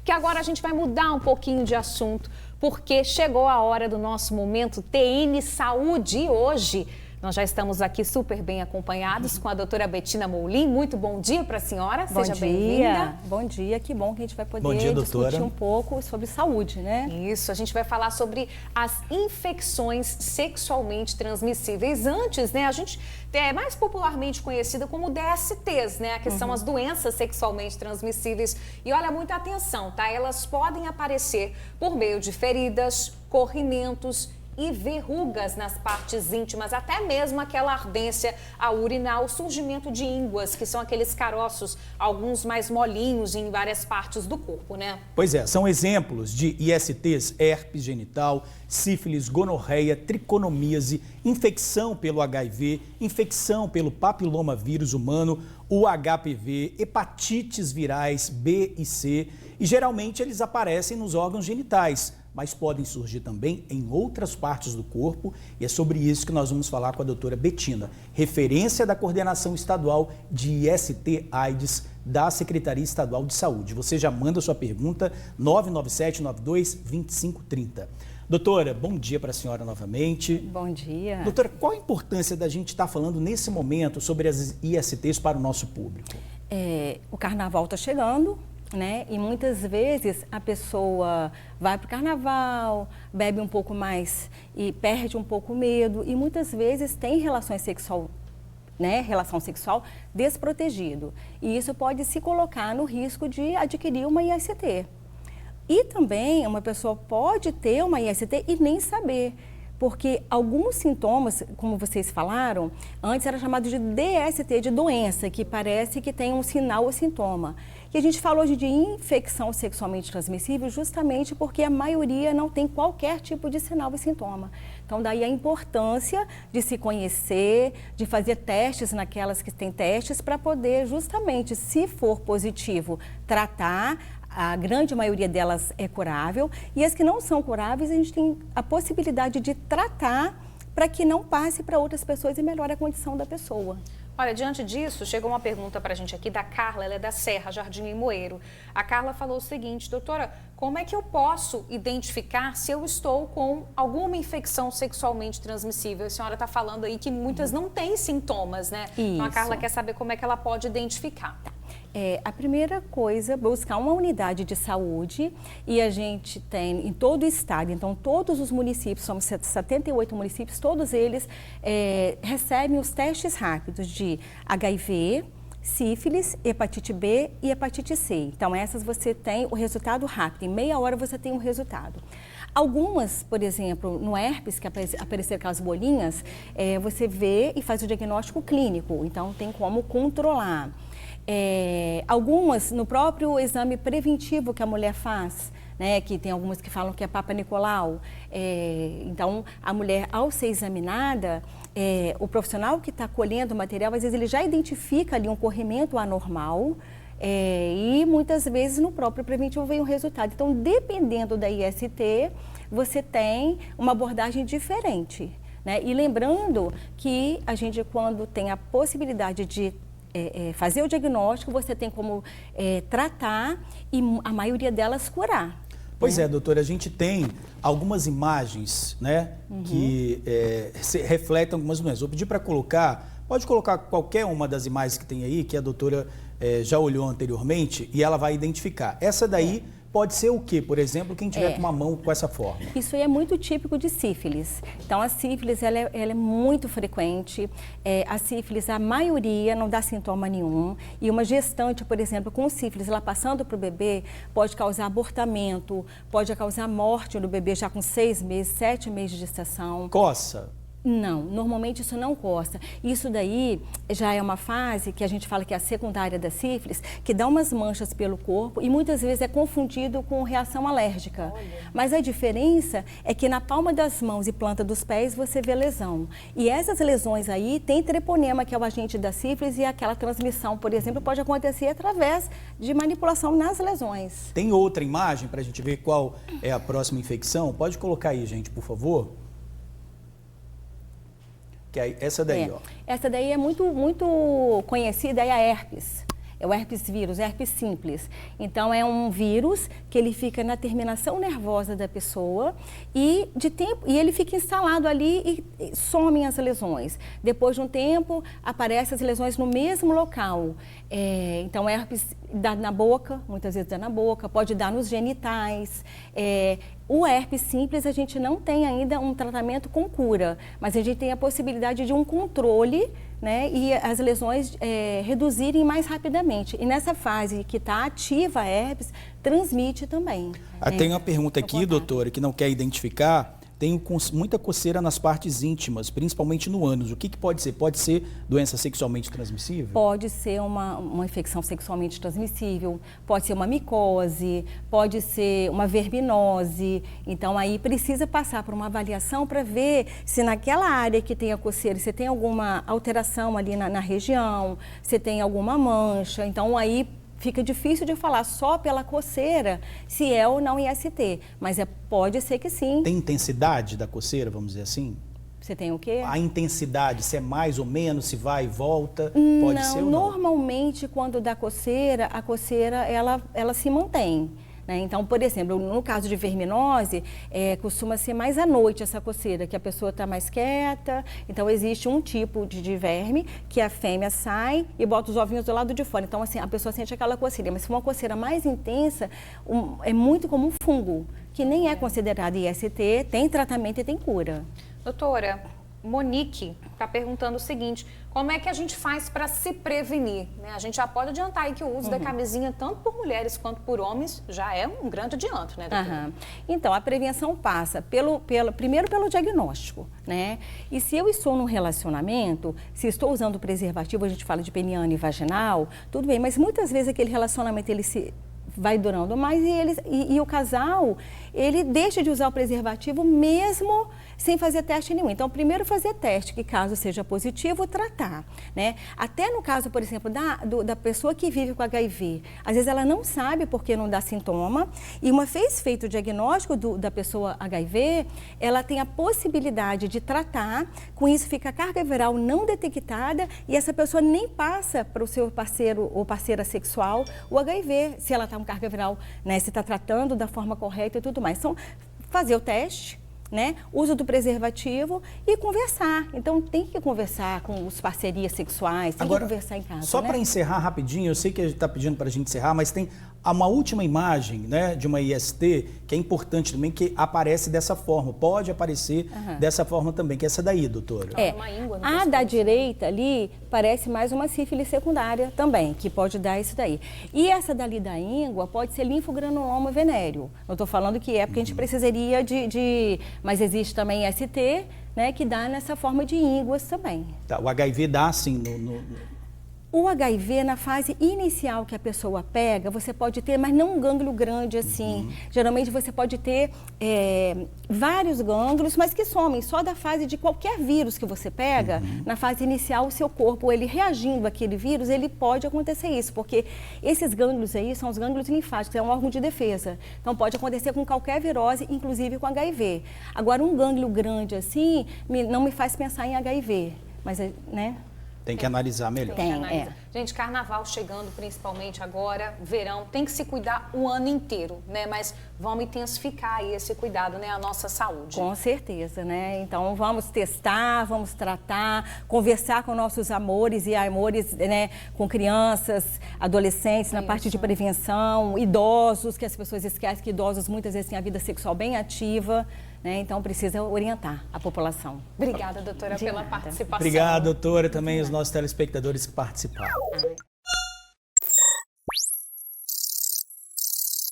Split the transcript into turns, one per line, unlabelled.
que agora a gente vai mudar um pouquinho de assunto, porque chegou a hora do nosso momento TN Saúde hoje. Nós já estamos aqui super bem acompanhados com a doutora Betina Moulin. Muito bom dia para a senhora, seja bem-vinda.
Bom dia, que bom que a gente vai poder
doutora.
discutir um pouco sobre saúde, né?
Isso, a gente vai falar sobre as infecções sexualmente transmissíveis. Antes, né, a gente é mais popularmente conhecida como DSTs, né, que são as doenças sexualmente transmissíveis. E olha, muita atenção, tá? Elas podem aparecer por meio de feridas, corrimentos e verrugas nas partes íntimas, até mesmo aquela ardência ao urinar, o surgimento de ínguas, que são aqueles caroços, alguns mais molinhos em várias partes do corpo, né?
Pois é, são exemplos de ISTs, herpes genital, sífilis, gonorreia, triconomíase, infecção pelo HIV, infecção pelo papilomavírus humano, o HPV, hepatites virais B e C, e geralmente eles aparecem nos órgãos genitais, mas podem surgir também em outras partes do corpo, e é sobre isso que nós vamos falar com a doutora Betina, referência da Coordenação Estadual de IST/AIDS da Secretaria Estadual de Saúde. Você já manda sua pergunta, 997-92-2530. Doutora, bom dia para a senhora novamente.
Bom dia.
Doutora, qual a importância da gente estar falando nesse momento sobre as ISTs para o nosso público?
O carnaval está chegando, né? E muitas vezes a pessoa vai para o carnaval, bebe um pouco mais e perde um pouco o medo, e muitas vezes tem relação sexual desprotegido. E isso pode se colocar no risco de adquirir uma IST. E também uma pessoa pode ter uma IST e nem saber, porque alguns sintomas, como vocês falaram, antes era chamado de DST, de doença, que parece que tem um sinal ou sintoma. E a gente falou hoje de infecção sexualmente transmissível justamente porque a maioria não tem qualquer tipo de sinal e sintoma. Então, daí a importância de se conhecer, de fazer testes naquelas que têm testes, para poder justamente, se for positivo, tratar. A grande maioria delas é curável, e as que não são curáveis, a gente tem a possibilidade de tratar para que não passe para outras pessoas e melhore a condição da pessoa.
Olha, diante disso, chegou uma pergunta para a gente aqui da Carla, ela é da Serra, Jardim Limoeiro. A Carla falou o seguinte: doutora, como é que eu posso identificar se eu estou com alguma infecção sexualmente transmissível? A senhora está falando aí que muitas não têm sintomas, né?
Isso.
Então a Carla quer saber como é que ela pode identificar.
A primeira coisa, buscar uma unidade de saúde, e a gente tem em todo o estado, então todos os municípios, somos 78 municípios, todos eles recebem os testes rápidos de HIV, sífilis, hepatite B e hepatite C. Então essas você tem o resultado rápido, em meia hora você tem o resultado. Algumas, por exemplo, no herpes, que apareceram aquelas bolinhas, você vê e faz o diagnóstico clínico, então tem como controlar. Algumas no próprio exame preventivo que a mulher faz, né, que tem algumas que falam que é Papa Nicolau. Então, a mulher, ao ser examinada, o profissional que está colhendo o material, às vezes ele já identifica ali um corrimento anormal, e muitas vezes no próprio preventivo vem o resultado. Então, dependendo da IST, você tem uma abordagem diferente, né? E lembrando que a gente, quando tem a possibilidade de fazer o diagnóstico, você tem como tratar e a maioria delas curar.
Pois é, doutora, a gente tem algumas imagens, né, que refletem algumas doenças. Vou pedir para colocar, pode colocar qualquer uma das imagens que tem aí, que a doutora já olhou anteriormente, e ela vai identificar. Essa daí pode ser o quê? Por exemplo, quem tiver com uma mão com essa forma.
Isso aí é muito típico de sífilis. Então, a sífilis, ela é muito frequente. A sífilis, a maioria não dá sintoma nenhum. E uma gestante, por exemplo, com sífilis, ela passando para o bebê, pode causar abortamento, pode causar morte no bebê já com 6 meses, 7 meses de gestação.
Coça?
Não, normalmente isso não coça. Isso daí já é uma fase que a gente fala que é a secundária da sífilis, que dá umas manchas pelo corpo e muitas vezes é confundido com reação alérgica. Olha. Mas a diferença é que na palma das mãos e planta dos pés você vê lesão. E essas lesões aí tem treponema, que é o agente da sífilis, e aquela transmissão, por exemplo, pode acontecer através de manipulação nas lesões.
Tem outra imagem para a gente ver qual é a próxima infecção? Pode colocar aí, gente, por favor. Que é essa daí, ó.
Essa daí é muito conhecida, é a herpes. É o herpes vírus, herpes simples. Então, é um vírus que ele fica na terminação nervosa da pessoa e ele fica instalado ali e somem as lesões. Depois de um tempo, aparecem as lesões no mesmo local. Então, herpes dá na boca, muitas vezes dá na boca, pode dar nos genitais. O herpes simples, a gente não tem ainda um tratamento com cura, mas a gente tem a possibilidade de um controle, né, e as lesões reduzirem mais rapidamente. E nessa fase que está ativa a herpes, transmite também.
Tem uma pergunta aqui, doutora, que não quer identificar. Tenho muita coceira nas partes íntimas, principalmente no ânus. O que pode ser? Pode ser doença sexualmente transmissível?
Pode ser uma infecção sexualmente transmissível, pode ser uma micose, pode ser uma verminose. Então, aí precisa passar por uma avaliação para ver se naquela área que tem a coceira, se tem alguma alteração ali na região, se tem alguma mancha. Então, aí fica difícil de falar só pela coceira se é ou não IST, mas pode ser que sim.
Tem intensidade da coceira, vamos dizer assim?
Você tem o quê?
A intensidade, se é mais ou menos, se vai e volta, pode ser ou não?
Normalmente quando dá coceira, a coceira ela se mantém. Né? Então, por exemplo, no caso de verminose, costuma ser mais à noite essa coceira, que a pessoa está mais quieta. Então, existe um tipo de verme que a fêmea sai e bota os ovinhos do lado de fora. Então, assim, a pessoa sente aquela coceira. Mas se for uma coceira mais intensa, é muito comum fungo, que nem é considerado IST, tem tratamento e tem cura.
Doutora, Monique está perguntando o seguinte: como é que a gente faz para se prevenir? Né? A gente já pode adiantar aí que o uso da camisinha, tanto por mulheres quanto por homens, já é um grande adianto, né, doutora?
Então, a prevenção passa primeiro pelo diagnóstico, né? E se eu estou num relacionamento, se estou usando preservativo, a gente fala de peniano e vaginal, tudo bem, mas muitas vezes aquele relacionamento vai durando mais e o casal, ele deixa de usar o preservativo mesmo sem fazer teste nenhum. Então, primeiro fazer teste, que caso seja positivo, tratar, né? Até no caso, por exemplo, da pessoa que vive com HIV, às vezes ela não sabe porque não dá sintoma e uma vez feito o diagnóstico da pessoa HIV, ela tem a possibilidade de tratar, com isso fica a carga viral não detectada e essa pessoa nem passa para o seu parceiro ou parceira sexual o HIV, se ela está com carga viral, né? Se está tratando da forma correta e tudo mais. Então, fazer o teste, né? Uso do preservativo e conversar. Então, tem que conversar com os parcerias sexuais, tem que conversar em casa.
Só
né?
para encerrar rapidinho, eu sei que a gente está pedindo para a gente encerrar, mas tem uma última imagem, né, de uma IST que é importante também, que aparece dessa forma. Pode aparecer dessa forma também, que é essa daí, doutora.
A da direita ali parece mais uma sífilis secundária também, que pode dar isso daí. E essa dali da íngua pode ser linfogranuloma venéreo. Eu estou falando que é porque a gente precisaria mas existe também IST, né, que dá nessa forma de ínguas também.
Tá, o HIV dá assim
O HIV, na fase inicial que a pessoa pega, você pode ter, mas não um gânglio grande assim. Geralmente você pode ter vários gânglios, mas que somem só da fase de qualquer vírus que você pega. Na fase inicial, o seu corpo, ele reagindo àquele vírus, ele pode acontecer isso, porque esses gânglios aí são os gânglios linfáticos, é um órgão de defesa. Então pode acontecer com qualquer virose, inclusive com HIV. Agora, um gânglio grande assim, não me faz pensar em HIV, mas, né?
Tem que analisar melhor.
Gente, carnaval chegando principalmente agora, verão, tem que se cuidar o ano inteiro, né? Mas vamos intensificar aí esse cuidado, né? A nossa saúde.
Com certeza, né? Então vamos testar, vamos tratar, conversar com nossos amores e amores, né? Com crianças, adolescentes, na parte de prevenção, idosos, que as pessoas esquecem que idosos muitas vezes têm a vida sexual bem ativa. Né? Então, precisa orientar a população.
Obrigada, doutora, pela participação.
Obrigado, doutora, também os nossos telespectadores que participaram.